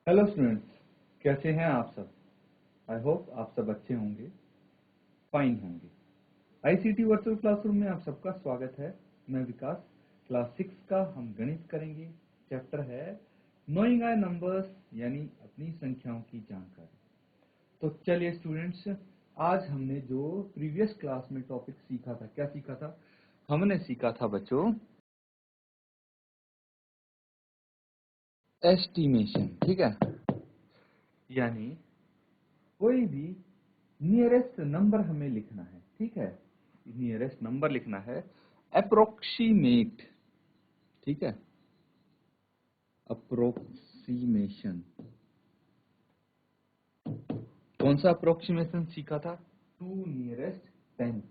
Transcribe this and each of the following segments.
Hello students, कैसे हैं आप सब। आई होप आप सब अच्छे होंगे, फाइन होंगे। आईसीटी वर्चुअल क्लासरूम में आप सबका स्वागत है। मैं विकास। क्लास 6 का हम गणित करेंगे। चैप्टर है नोइंग आवर नंबर्स, यानी अपनी संख्याओं की जानकारी। तो चलिए स्टूडेंट्स, आज हमने जो प्रीवियस क्लास में टॉपिक सीखा था, क्या सीखा था? हमने सीखा था बच्चों एस्टिमेशन, ठीक है। यानी कोई भी नियरेस्ट नंबर हमें लिखना है, ठीक है। नियरेस्ट नंबर लिखना है, अप्रोक्सीमेट, ठीक है। अप्रोक्सीमेशन, कौन सा अप्रोक्सीमेशन सीखा था? टू नियरेस्ट टेंस,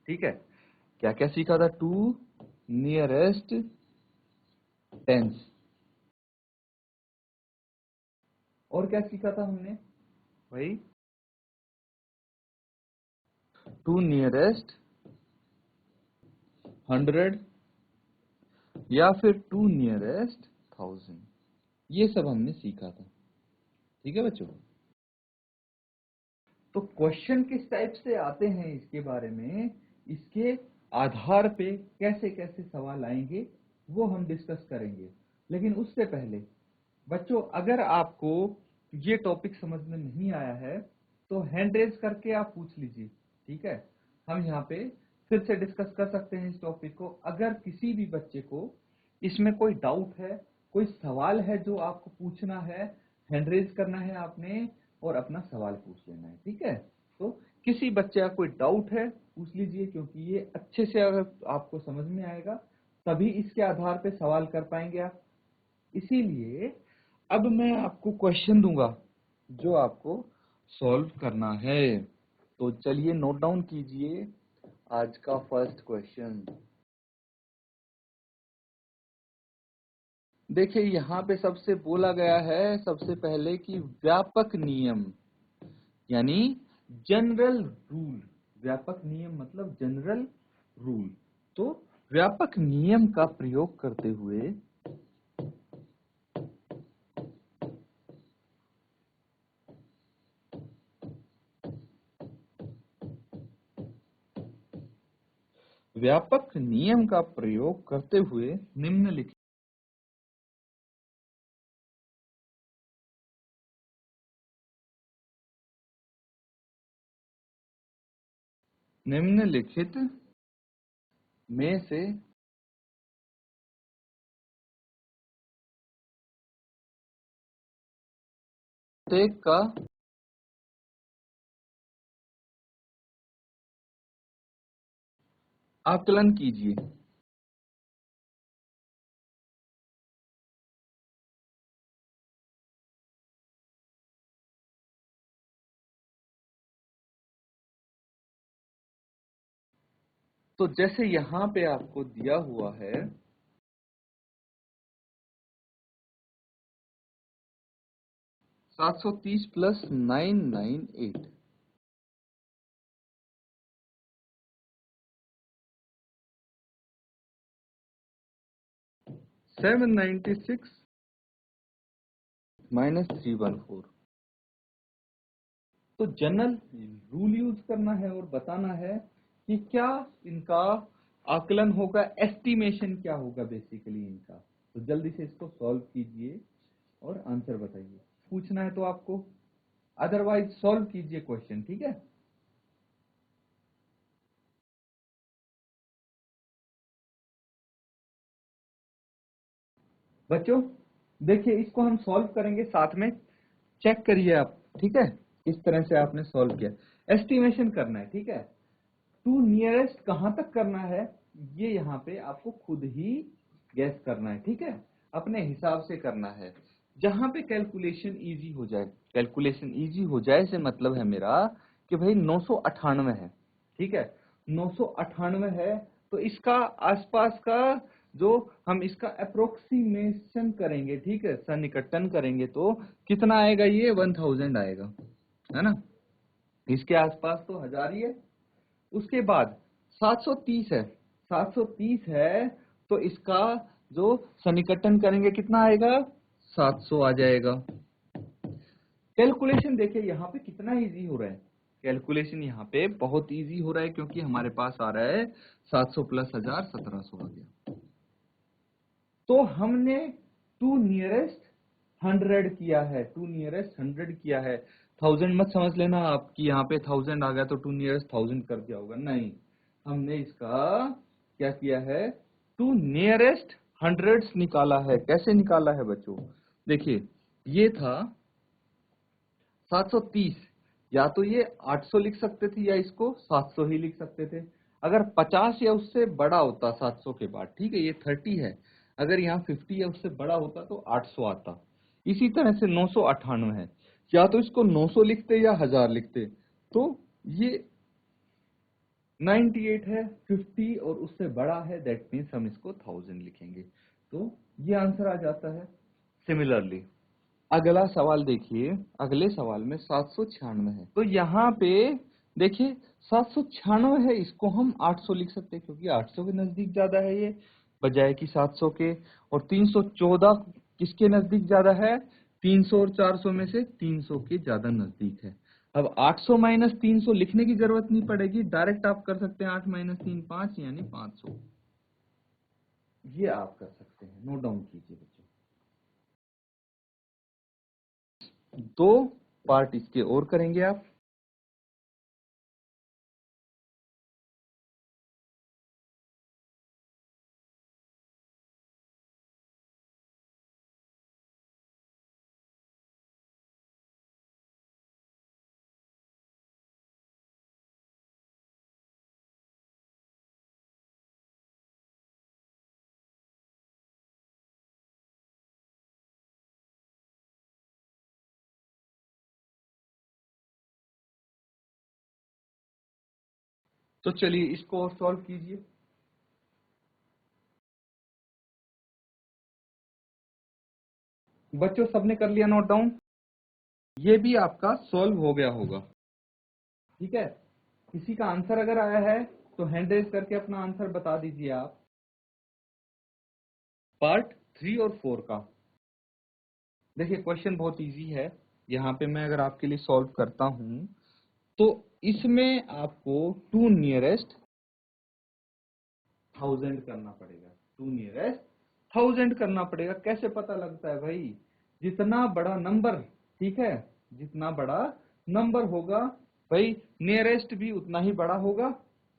ठीक है। क्या क्या सीखा था? To nearest tens. और क्या सीखा था हमने भाई? टू नियरेस्ट 100 या फिर टू नियरेस्ट 1000, ये सब हमने सीखा था, ठीक है बच्चों। तो क्वेश्चन किस टाइप से आते हैं इसके बारे में, इसके आधार पे कैसे कैसे सवाल आएंगे वो हम डिस्कस करेंगे। लेकिन उससे पहले बच्चों, अगर आपको ये टॉपिक समझ में नहीं आया है तो हैंड रेज करके आप पूछ लीजिए, ठीक है। हम यहाँ पे फिर से डिस्कस कर सकते हैं इस टॉपिक को। अगर किसी भी बच्चे को इसमें कोई डाउट है, कोई सवाल है जो आपको पूछना है, हैंड रेज करना है आपने और अपना सवाल पूछ लेना है, ठीक है। तो किसी बच्चे का कोई डाउट है पूछ लीजिए, क्योंकि ये अच्छे से अगर आपको समझ में आएगा तभी इसके आधार पे सवाल कर पाएंगे आप। इसीलिए अब मैं आपको क्वेश्चन दूंगा जो आपको सॉल्व करना है। तो चलिए नोट डाउन कीजिए आज का फर्स्ट क्वेश्चन। देखिए यहाँ पे सबसे बोला गया है सबसे पहले कि व्यापक नियम, यानी जनरल रूल। व्यापक नियम मतलब जनरल रूल। तो व्यापक नियम का प्रयोग करते हुए व्यापक नियम का प्रयोग करते हुए निम्नलिखित निम्नलिखित में से प्रत्येक का आकलन कीजिए। तो जैसे यहाँ पे आपको दिया हुआ है 730 प्लस 998, 796 माइनस 314। तो जनरल रूल यूज करना है और बताना है कि क्या इनका आकलन होगा, एस्टिमेशन क्या होगा बेसिकली इनका। तो जल्दी से इसको सॉल्व कीजिए और आंसर बताइए। पूछना है तो आपको, अदरवाइज सॉल्व कीजिए क्वेश्चन, ठीक है। बच्चों देखिए, इसको हम सॉल्व करेंगे साथ में, चेक करिए आप, ठीक है। इस तरह से आपने सॉल्व किया, एस्टिमेशन करना है, ठीक है। टू नियरेस्ट कहां तक करना है ये यहाँ पे आपको खुद ही गैस करना है, ठीक है। अपने हिसाब से करना है, जहां पे कैलकुलेशन इजी हो जाए। कैलकुलेशन इजी हो जाए से मतलब है मेरा कि भाई 998 है, ठीक है। 998 है तो इसका आसपास का जो हम इसका अप्रोक्सीमेशन करेंगे, ठीक है, सन्निकटन करेंगे तो कितना आएगा? ये 1000 आएगा, है ना। इसके आसपास तो 1000 ही है। उसके बाद 730 है, 730 है तो इसका जो सन्निकटन करेंगे कितना आएगा? 700 आ जाएगा। कैलकुलेशन देखिए यहाँ पे कितना इजी हो रहा है, कैलकुलेशन यहाँ पे बहुत इजी हो रहा है क्योंकि हमारे पास आ रहा है 700 प्लस 1000 1700 आ गया। तो हमने टू नियरेस्ट 100 किया है, टू नियरेस्ट 100 किया है। 1000 मत समझ लेना आप कि यहाँ पे 1000 आ गया तो टू नियरेस्ट 1000 कर दिया होगा, नहीं। हमने इसका क्या किया है, टू नियरेस्ट हंड्रेड्स निकाला है। कैसे निकाला है बच्चों, देखिए ये था 730, या तो ये 800 लिख सकते थे या इसको 700 ही लिख सकते थे। अगर 50 या उससे बड़ा होता 700 के बाद, ठीक है ये 30 है, अगर यहाँ 50 या उससे बड़ा होता तो 800 आता। इसी तरह से 998 है, या तो इसको 900 लिखते या 1000 लिखते, तो ये 98 है, 50 और उससे बड़ा है, दैट मीन्स हम इसको 1000 लिखेंगे, तो ये आंसर आ जाता है। सिमिलरली अगला सवाल देखिए, अगले सवाल में 796 है, तो यहाँ पे देखिए 796 है, इसको हम 800 लिख सकते हैं क्योंकि 800 के नजदीक ज्यादा है ये बजाय कि 700 के। और 314 किसके नजदीक ज्यादा है, 300 और 400 में से 300 के ज्यादा नजदीक है। अब 800 माइनस 300 लिखने की जरूरत नहीं पड़ेगी, डायरेक्ट आप कर सकते हैं 8 माइनस 3 5 यानी 500, ये आप कर सकते हैं, नोट डाउन कीजिए बच्चों। दो पार्ट इसके और करेंगे आप। तो चलिए इसको और सॉल्व कीजिए। बच्चों सबने कर लिया नोट डाउन, ये भी आपका सॉल्व हो गया होगा, ठीक है। किसी का आंसर अगर आया है तो हैंड रेज करके अपना आंसर बता दीजिए आप। पार्ट 3 और 4 का देखिए क्वेश्चन बहुत इजी है, यहाँ पे मैं अगर आपके लिए सॉल्व करता हूं तो इसमें आपको टू नियरेस्ट 1000 करना पड़ेगा, टू नियरेस्ट 1000 करना पड़ेगा। कैसे पता लगता है भाई, जितना बड़ा नंबर, ठीक है, जितना बड़ा नंबर होगा भाई नियरेस्ट भी उतना ही बड़ा होगा।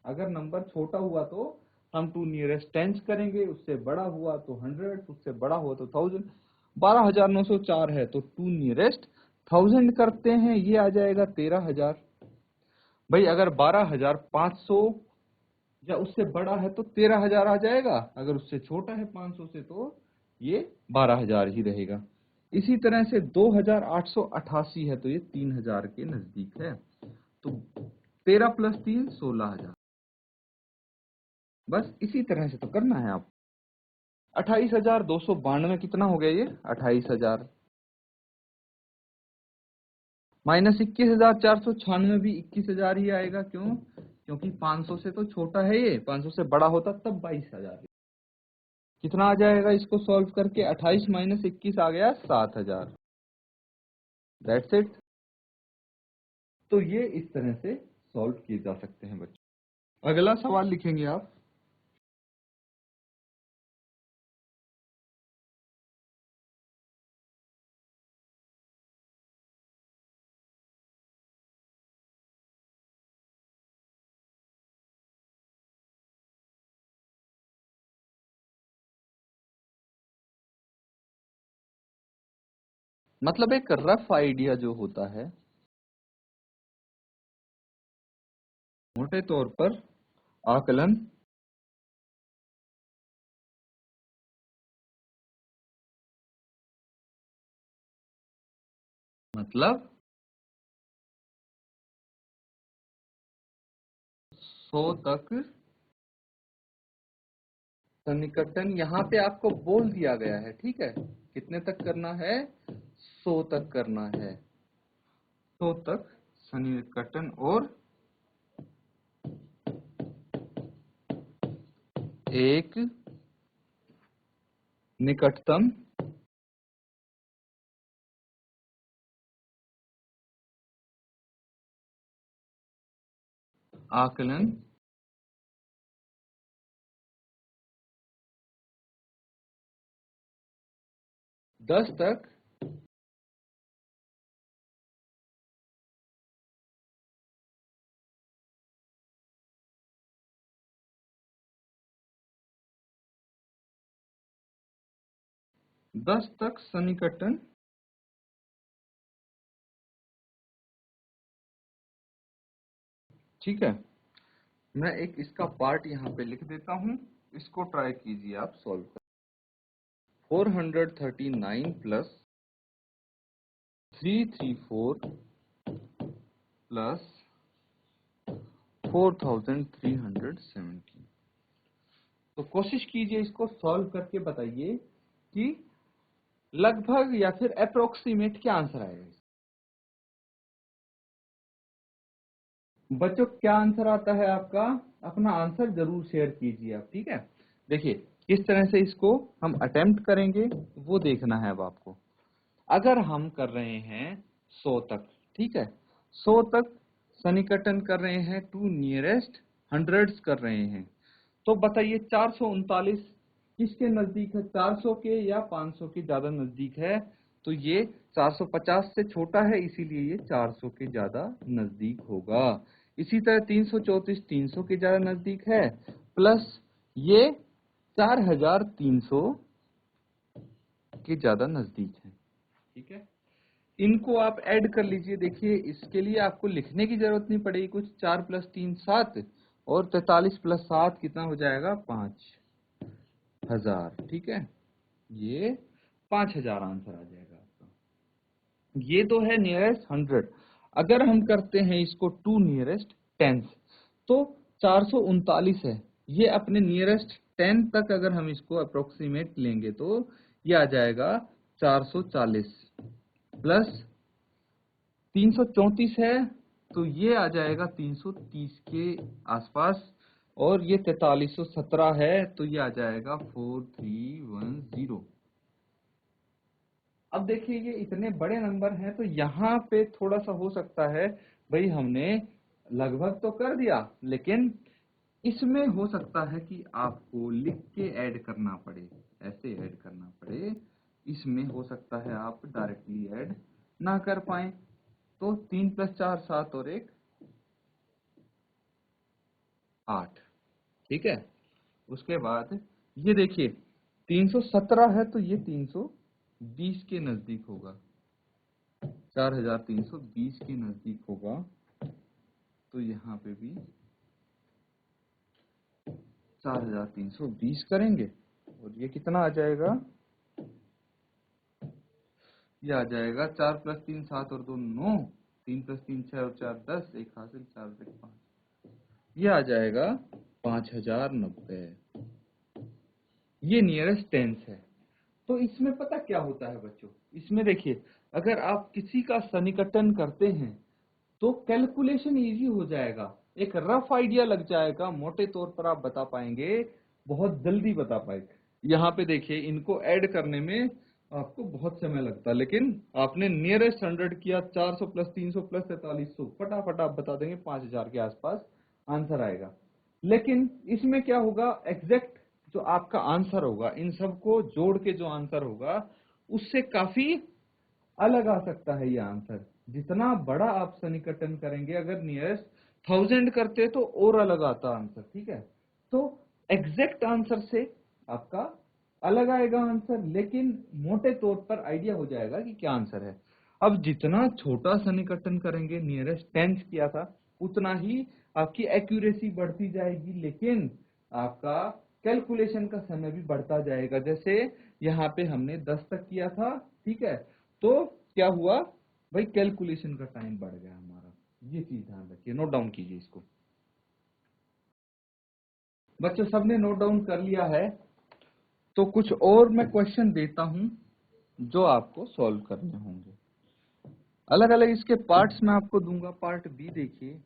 अगर नंबर छोटा हुआ तो हम टू नियरेस्ट टेंस करेंगे, उससे बड़ा हुआ तो 100, उससे बड़ा हुआ तो 1000। 12904 है तो टू नियरेस्ट 1000 करते हैं, ये आ जाएगा 13000। भाई अगर 12500 या उससे बड़ा है तो 13000 आ जाएगा, अगर उससे छोटा है 500 से तो ये 12000 ही रहेगा। इसी तरह से 2888 है तो ये 3000 के नजदीक है, तो 13 प्लस 3 16000। बस इसी तरह से तो करना है आप। 28292 कितना हो गया ये, 28000 माइनस 21496 भी 21000 ही आएगा। क्यों, क्योंकि 500 से तो छोटा है ये, 500 से बड़ा होता तब 22000। कितना आ जाएगा इसको सॉल्व करके, 28 माइनस 21 आ गया 7000। That's it. तो ये इस तरह से सॉल्व किए जा सकते हैं बच्चों। अगला सवाल लिखेंगे आप। मतलब एक रफ आइडिया जो होता है, मोटे तौर पर आकलन मतलब 100 तक सन्निकटन, यहाँ पे आपको बोल दिया गया है, ठीक है, कितने तक करना है, 100 तक करना है। 100 तक सन्निकटन और एक निकटतम आकलन 10 तक सन्निकटन ठीक है। मैं एक इसका पार्ट यहाँ पे लिख देता हूं, इसको ट्राई कीजिए आप सॉल्व कर। 439 प्लस 334 प्लस 4370। तो कोशिश कीजिए इसको सॉल्व करके बताइए कि लगभग या फिर अप्रोक्सीमेट क्या आंसर आएगा। बच्चों क्या आंसर आता है आपका? अपना आंसर जरूर शेयर कीजिए आप, ठीक है। देखिए किस तरह से इसको हम अटेम्प्ट करेंगे वो देखना है अब आपको। अगर हम कर रहे हैं 100 तक, ठीक है, 100 तक सन्निकटन कर रहे हैं, टू नियरेस्ट हंड्रेड्स कर रहे हैं, तो बताइए 439 किसके नजदीक है? 400 के या 500 के ज्यादा नजदीक है? तो ये 450 से छोटा है, इसीलिए ये 400 के ज्यादा नजदीक होगा। इसी तरह 334 300 के ज्यादा नजदीक है, प्लस ये 4300 के ज्यादा नजदीक है, ठीक है। इनको आप ऐड कर लीजिए। देखिए इसके लिए आपको लिखने की जरूरत नहीं पड़ेगी कुछ। 4 प्लस 3 7 और 43 प्लस 7 कितना हो जाएगा? 5000, ठीक है। ये 5000 आंसर आ जाएगा आपका। ये तो है नियरेस्ट 100। अगर हम करते हैं इसको टू नियरेस्ट टेंस, तो 439 है, ये अपने नियरेस्ट 10 तक अगर हम इसको अप्रोक्सीमेट लेंगे तो ये आ जाएगा 440 प्लस 334 है, तो ये आ जाएगा 330 के आसपास, और ये 4317 है तो ये आ जाएगा 4310। अब देखिए ये इतने बड़े नंबर हैं तो यहाँ पे थोड़ा सा हो सकता है, भाई हमने लगभग तो कर दिया, लेकिन इसमें हो सकता है कि आपको लिख के ऐड करना पड़े, ऐसे ऐड करना पड़े। इसमें हो सकता है आप डायरेक्टली ऐड ना कर पाए। तो 3 प्लस 4 7 और 1 8, ठीक है। उसके बाद ये देखिए 317 है तो ये 320 के नजदीक होगा, 4320 के नजदीक होगा। तो यहाँ पे भी 4320 करेंगे, और ये कितना आ जाएगा? ये आ जाएगा 4 प्लस 3 7 और 2 9, 3 प्लस 3 6 और 4 10, एक हासिल 4 और 1 5, ये आ जाएगा 5090। ये नियरेस्ट टेंस है। तो इसमें पता क्या होता है बच्चों, इसमें देखिए अगर आप किसी का सन्निकटन करते हैं तो कैलकुलेशन इजी हो जाएगा, एक रफ आइडिया लग जाएगा, मोटे तौर पर आप बता पाएंगे, बहुत जल्दी बता पाएंगे। यहाँ पे देखिए इनको ऐड करने में आपको बहुत समय लगता है, लेकिन आपने नियरेस्ट 100 किया, 400 प्लस 300 प्लस 4300, फटाफट आप बता देंगे 5000 के आसपास आंसर आएगा। लेकिन इसमें क्या होगा, एग्जैक्ट जो आपका आंसर होगा, इन सबको जोड़ के जो आंसर होगा उससे काफी अलग आ सकता है ये आंसर। जितना बड़ा आप सन्निकटन करेंगे, अगर नियरेस्ट 1000 करते तो और अलग आता आंसर, ठीक है। तो एग्जैक्ट आंसर से आपका अलग आएगा आंसर, लेकिन मोटे तौर पर आइडिया हो जाएगा कि क्या आंसर है। अब जितना छोटा सन्निकटन करेंगे, नियरेस्ट 10 किया था, उतना ही आपकी एक्यूरेसी बढ़ती जाएगी, लेकिन आपका कैलकुलेशन का समय भी बढ़ता जाएगा। जैसे यहाँ पे हमने 10 तक किया था, ठीक है, तो क्या हुआ भाई, कैलकुलेशन का टाइम बढ़ गया हमारा। ये चीज ध्यान रखिए, नोट डाउन कीजिए इसको। बच्चों सबने नोट डाउन कर लिया है? तो कुछ और मैं क्वेश्चन देता हूं जो आपको सॉल्व करने होंगे। अलग अलग इसके पार्ट्स मैं आपको दूंगा। पार्ट बी देखिए,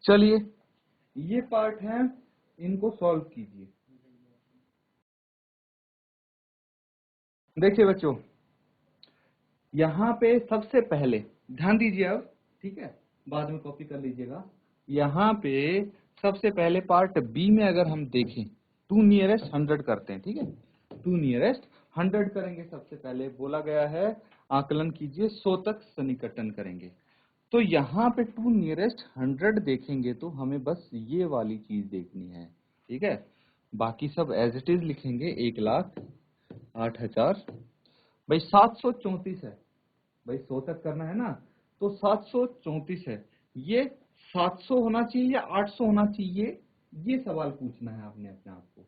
चलिए ये पार्ट है, इनको सॉल्व कीजिए। देखिए बच्चों, यहाँ पे सबसे पहले ध्यान दीजिए अब, ठीक है, बाद में कॉपी कर लीजिएगा। यहाँ पे सबसे पहले पार्ट बी में अगर हम देखें, 2 नियरेस्ट 100 करते हैं, ठीक है, 2 नियरेस्ट 100 करेंगे। सबसे पहले बोला गया है आकलन कीजिए, 100 तक सन्निकटन करेंगे। तो यहाँ पे 2 नियरेस्ट 100 देखेंगे तो हमें बस ये वाली चीज देखनी है, ठीक है, बाकी सब एज इट इज लिखेंगे। 1,08,000 भाई 734 है, भाई 100 तक करना है ना, तो 734 है। ये 700 होना चाहिए या 800 होना चाहिए, ये सवाल पूछना है आपने अपने आप को।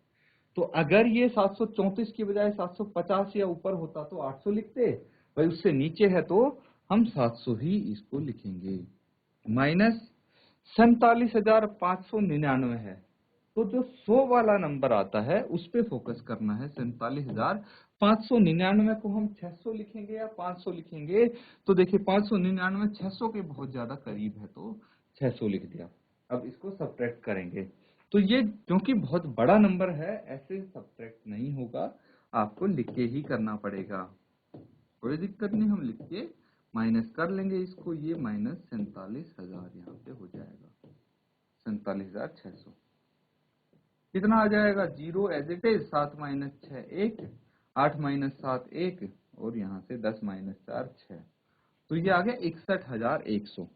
तो अगर ये 734 की बजाय 750 या ऊपर होता तो 800 लिखते, भाई उससे नीचे है तो हम 700 ही इसको लिखेंगे। माइनस 47,599 है, तो जो 100 वाला नंबर आता है उस पे फोकस करना है। 47,599 को हम 600 लिखेंगे या 500 लिखेंगे, तो देखिए 599 600 के बहुत ज्यादा करीब है तो 600 लिख दिया। अब इसको सब्ट्रैक्ट करेंगे, तो ये क्योंकि बहुत बड़ा नंबर है ऐसे सब्ट्रैक्ट नहीं होगा, आपको लिख के ही करना पड़ेगा। कोई दिक्कत नहीं, हम लिख के माइनस कर लेंगे इसको। ये माइनस 47,000 यहाँ पे हो जाएगा, 47,600। कितना आ जाएगा, 0 as it is, 7 minus 6 1, 8 minus 7 1, और यहाँ से 10 माइनस 4 6, तो ये आ गया 61,100।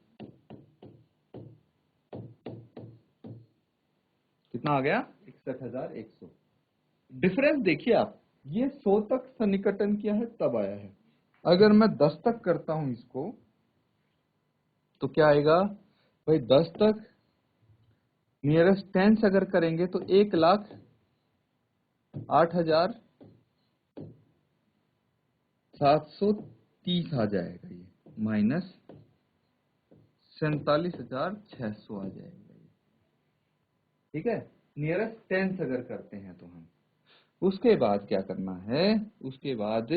कितना आ गया, 61,100। डिफरेंस देखिए आप, ये 100 तक सन्निकटन किया है तब आया है। अगर मैं 10 तक करता हूं इसको तो क्या आएगा भाई, 10 तक नियरेस्ट 10 अगर करेंगे तो 1,08,730 आ जाएगा, ये माइनस 47,600 आ जाएगा ये, ठीक है, नियरेस्ट 10 अगर करते हैं तो हम। उसके बाद क्या करना है, उसके बाद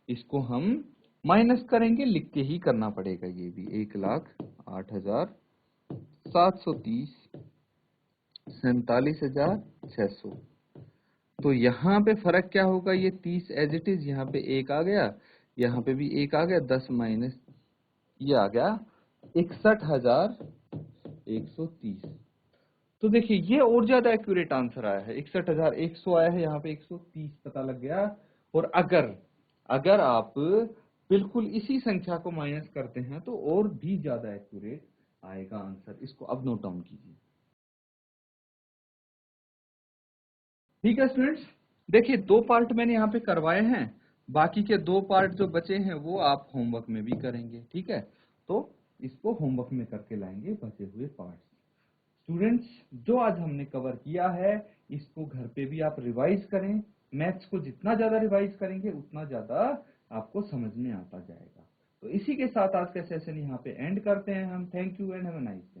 इसको हम माइनस करेंगे, लिख के ही करना पड़ेगा ये भी। 1,08,730 47,600। तो यहाँ पे फर्क क्या होगा, ये 30 एज इट इज, यहाँ पे 1 आ गया, यहाँ पे भी 1 आ गया, 10 माइनस ये आ गया 61,130। तो देखिए ये और ज्यादा एक्यूरेट आंसर आया है, 61,100 आया है, यहाँ पे 130 पता लग गया। और अगर आप बिल्कुल इसी संख्या को माइनस करते हैं तो और भी ज्यादा एक्यूरेट आएगा आंसर। इसको अब नोट डाउन कीजिए, ठीक है स्टूडेंट्स। देखिए 2 पार्ट मैंने यहाँ पे करवाए हैं, बाकी के 2 पार्ट जो बचे हैं वो आप होमवर्क में भी करेंगे, ठीक है, तो इसको होमवर्क में करके लाएंगे बचे हुए पार्ट। स्टूडेंट्स, जो आज हमने कवर किया है इसको घर पे भी आप रिवाइज करें। मैथ्स को जितना ज्यादा रिवाइज करेंगे उतना ज्यादा आपको समझ में आता जाएगा। तो इसी के साथ आज का सेशन यहाँ पे एंड करते हैं हम। Thank you and have a nice day.